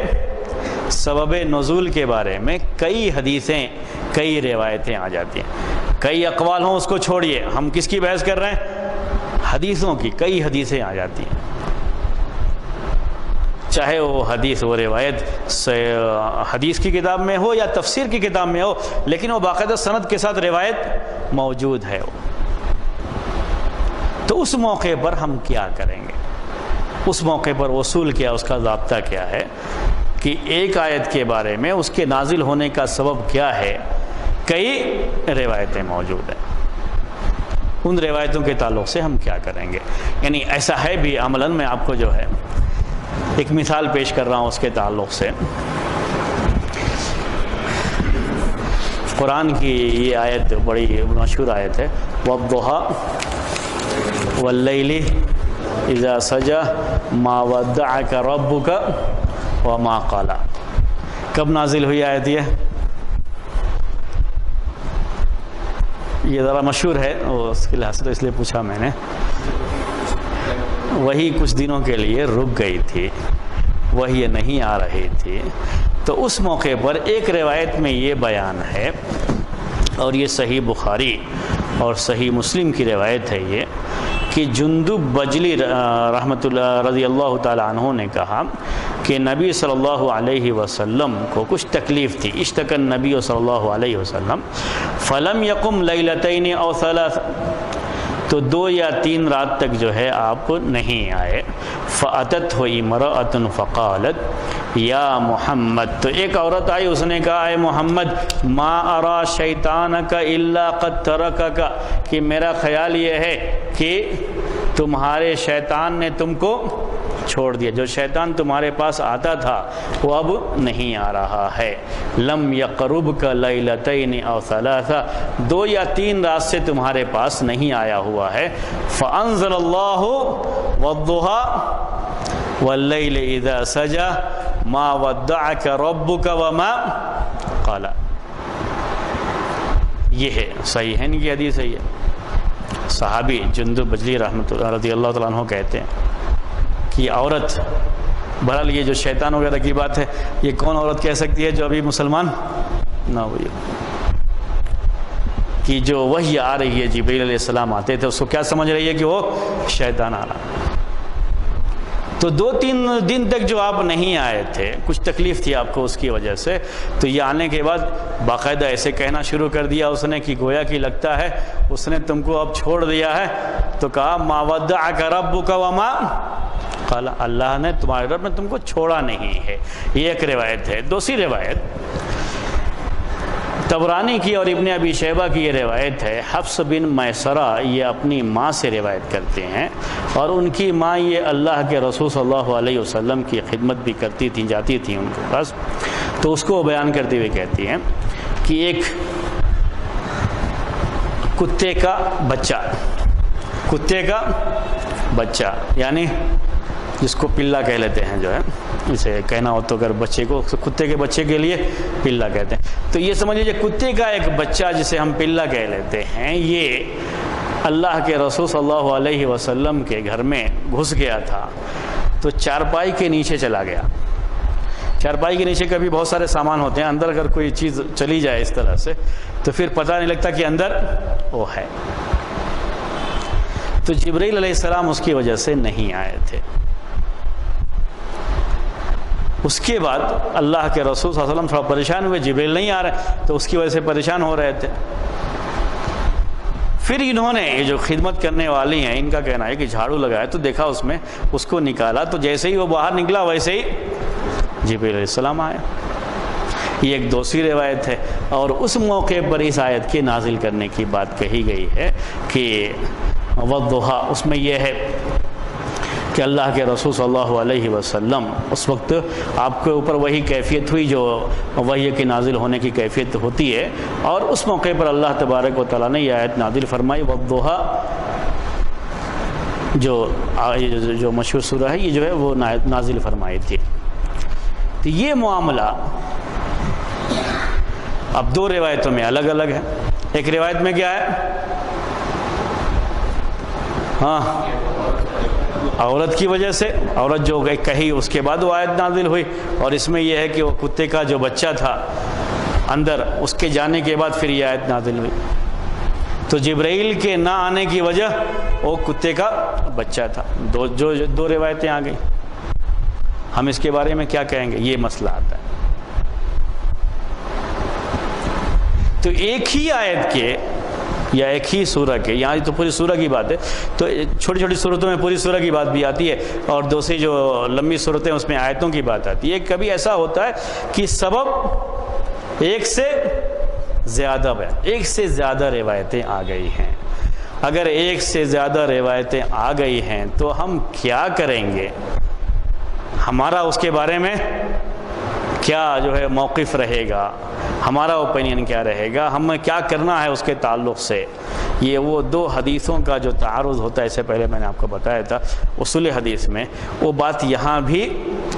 سبب نزول کے بارے میں کئی حدیثیں، کئی روایتیں آ جاتی ہیں. کئی اقوال ہوں اس کو چھوڑیے، ہم کس کی بحث کر رہے ہیں؟ حدیثوں کی. کئی حدیثیں آ جاتی ہیں، چاہے وہ حدیث و روایت حدیث کی کتاب میں ہو یا تفسیر کی کتاب میں ہو، لیکن وہ باقاعدہ سند کے ساتھ روایت موجود ہے. تو اس موقع پر ہم کیا کریں گے؟ اس موقع پر اصول کیا، اس کا ضابطہ کیا ہے کہ ایک آیت کے بارے میں اس کے نازل ہونے کا سبب کیا ہے؟ کئی روایتیں موجود ہیں، ان روایتوں کے تعلق سے ہم کیا کریں گے؟ یعنی ایسا ہے بھی عملاً. میں آپ کو جو ہے ایک مثال پیش کر رہا ہوں اس کے تعلق سے. قرآن کی یہ آیت بڑی مشہور آیت ہے، وَالضُّحَىٰ وَاللَّيْلِ اِذَا سَجَىٰ مَا وَدَّعَكَ رَبُّكَ وَمَا قَالَ. کب نازل ہوئی آیت یہ ذرا مشہور ہے، اس کے لحاظ سے تو اس لیے پوچھا میں نے. وہی کچھ دنوں کے لیے رک گئی تھی، وحی نہیں آ رہی تھی، تو اس موقع پر ایک روایت میں یہ بیان ہے، اور یہ صحیح بخاری اور صحیح مسلم کی روایت ہے یہ، کہ جندب بجلی رحمۃ اللہ رضی اللہ تعالی عنہ نے کہا کہ نبی صلی اللہ علیہ وسلم کو کچھ تکلیف تھی، اشتکى النبی صلی اللہ علیہ وسلم فلم یقم لیلتین او ثلاث، تو 2 یا 3 رات تک جو ہے آپ نہیں آئے. فأتته امرأة فقالت یا محمد، تو ایک عورت آئی، اس نے کہا اے محمد، ما ارا شیطانک الا قد ترکک، کہ میرا خیال یہ ہے کہ تمہارے شیطان نے تم کو چھوڑ دیا، جو شیطان تمہارے پاس آتا تھا وہ اب نہیں آ رہا ہے. لم یقربک لیلتین او ثلاثہ، 2 یا 3 رات سے تمہارے پاس نہیں آیا ہوا ہے. فانزل اللہ والضحى واللیل اذا سجى ما ودعک ربک وما قال. یہ ہے صحیح ہے نہیں، یہ حدیث ہے. یہ صحابی جندب بجلی رحمۃ اللہ رضی اللہ تعالیٰ عنہ کہتے ہیں کہ یہ عورت، بہرحال یہ جو شیطان وغیرہ کی بات ہے، یہ کون عورت کہہ سکتی ہے جو ابھی مسلمان نہ ہوئی، کہ جو وحی آ رہی ہے، جبریل علیہ السلام آتے تھے، اس کو کیا سمجھ رہی ہے کہ وہ شیطان آ رہا. تو 2-3 دن تک جو آپ نہیں آئے تھے، کچھ تکلیف تھی آپ کو اس کی وجہ سے، تو یہ آنے کے بعد باقاعدہ ایسے کہنا شروع کر دیا اس نے کہ گویا کہ لگتا ہے اس نے تم کو اب چھوڑ دیا ہے. تو کہا ما ودعک ربک وما قال، اللہ نے، تمہارے رب نے تم کو چھوڑا نہیں ہے. یہ ایک روایت ہے. دوسری روایت طبرانی کی اور ابن ابی شیبہ کی یہ روایت ہے. حفص بن میسرہ یہ اپنی ماں سے روایت کرتے ہیں، اور ان کی ماں یہ اللہ کے رسول صلی اللہ علیہ وسلم کی خدمت بھی کرتی تھیں، جاتی تھیں ان کے پاس. تو اس کو بیان کرتے ہوئے کہتی ہیں کہ ایک کتے کا بچہ یعنی جس کو پلا کہہ لیتے ہیں، جو ہے اسے کہنا ہو تو اگر بچے کو، کتے کے بچے کے لیے پلا کہتے ہیں. تو یہ سمجھ لیجیے کتے کا ایک بچہ جسے ہم پلا کہہ لیتے ہیں، یہ اللہ کے رسول صلی اللہ علیہ وسلم کے گھر میں گھس گیا تھا. تو چارپائی کے نیچے چلا گیا. چارپائی کے نیچے کبھی بہت سارے سامان ہوتے ہیں، اندر اگر کوئی چیز چلی جائے اس طرح سے تو پھر پتہ نہیں لگتا کہ اندر وہ ہے. تو جبرائیل علیہ السلام اس کی وجہ سے نہیں آئے تھے. اس کے بعد اللہ کے رسول صلی اللہ علیہ وسلم تھوڑا پریشان ہوئے، جبرائیل نہیں آ رہے، تو اس کی وجہ سے پریشان ہو رہے تھے. پھر انہوں نے، یہ جو خدمت کرنے والی ہیں، ان کا کہنا ہے کہ جھاڑو لگایا تو دیکھا اس میں، اس کو نکالا تو جیسے ہی وہ باہر نکلا ویسے ہی جبرائیل علیہ السلام آئے. یہ ایک دوسری روایت ہے. اور اس موقع پر اس آیت کے نازل کرنے کی بات کہی گئی ہے کہ والضحیٰ، اس میں یہ ہے کہ اللہ کے رسول صلی اللہ علیہ وسلم اس وقت آپ کے اوپر وہی کیفیت ہوئی جو وحی کے نازل ہونے کی کیفیت ہوتی ہے، اور اس موقع پر اللہ تبارک و تعالیٰ نے یہ آیت نازل فرمائی. والضحیٰ جو مشہور سورہ ہے، یہ جو ہے وہ نازل فرمائی تھی. تو یہ معاملہ اب 2 روایتوں میں الگ الگ ہے. ایک روایت میں کیا ہے، ہاں عورت کی وجہ سے، عورت جو کہی اس کے بعد وہ آیت نازل ہوئی. اور اس میں یہ ہے کہ وہ کتے کا جو بچہ تھا اندر، اس کے جانے کے بعد پھر یہ آیت نازل ہوئی. تو جبرائیل کے نہ آنے کی وجہ وہ کتے کا بچہ تھا. دو روایتیں آ گئی. ہم اس کے بارے میں کیا کہیں گے، یہ مسئلہ آتا ہے. تو ایک ہی آیت کے یا ایک ہی سورہ کے، یہاں تو پوری سورہ کی بات ہے، تو چھوٹی چھوٹی صورتوں میں پوری سورہ کی بات بھی آتی ہے، اور دوسری جو لمبی صورتیں اس میں آیتوں کی بات آتی ہے. کبھی ایسا ہوتا ہے کہ سبب ایک سے زیادہ روایتیں آ گئی ہیں. اگر ایک سے زیادہ روایتیں آ گئی ہیں تو ہم کیا کریں گے، ہمارا اس کے بارے میں کیا جو ہے موقف رہے گا، ہمارا اوپینین کیا رہے گا، ہمیں کیا کرنا ہے اس کے تعلق سے. یہ وہ 2 حدیثوں کا جو تعارض ہوتا ہے، اس سے پہلے میں نے آپ کو بتایا تھا اصول حدیث میں، وہ بات یہاں بھی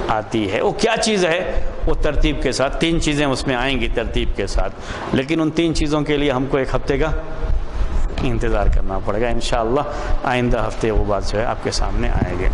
آتی ہے. وہ کیا چیز ہے، وہ ترتیب کے ساتھ 3 چیزیں اس میں آئیں گی ترتیب کے ساتھ. لیکن ان 3 چیزوں کے لیے ہم کو 1 ہفتے کا انتظار کرنا پڑے گا. انشاءاللہ آئندہ ہفتے وہ بات جو ہے آپ کے سامنے آئے گی.